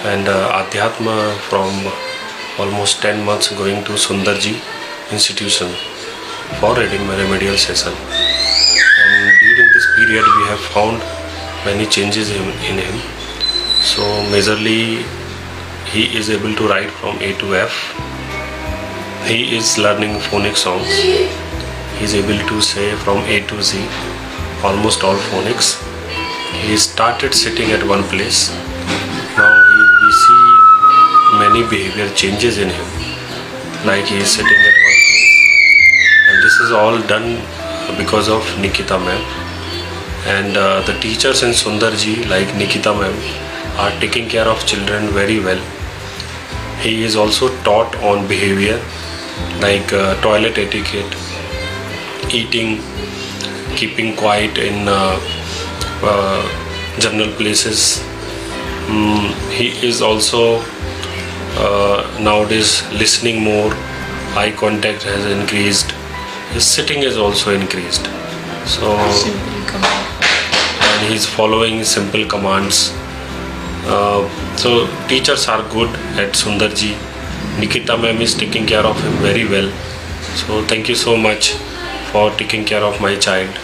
and Adhyatma from almost 10 months going to Sunderji institution for reading my remedial session. And during this period we have found many changes in him. So majorly he is able to write from A to F. He is learning phonic songs. He is able to say from A to Z almost all phonics. He started sitting at one place. Now we see many behavior changes in him, like he is sitting at one place, and this is all done because of Nikita ma'am. And the teachers in Sunderji, like Nikita ma'am, are taking care of children very well. He is also taught on behavior, like toilet etiquette, eating, keeping quiet in general places. He is also nowadays listening more. Eye contact has increased. His sitting is also increased. So and he's following simple commands. So teachers are good at Sunderji. Nikita ma'am is taking care of him very well. So thank you so much for taking care of my child.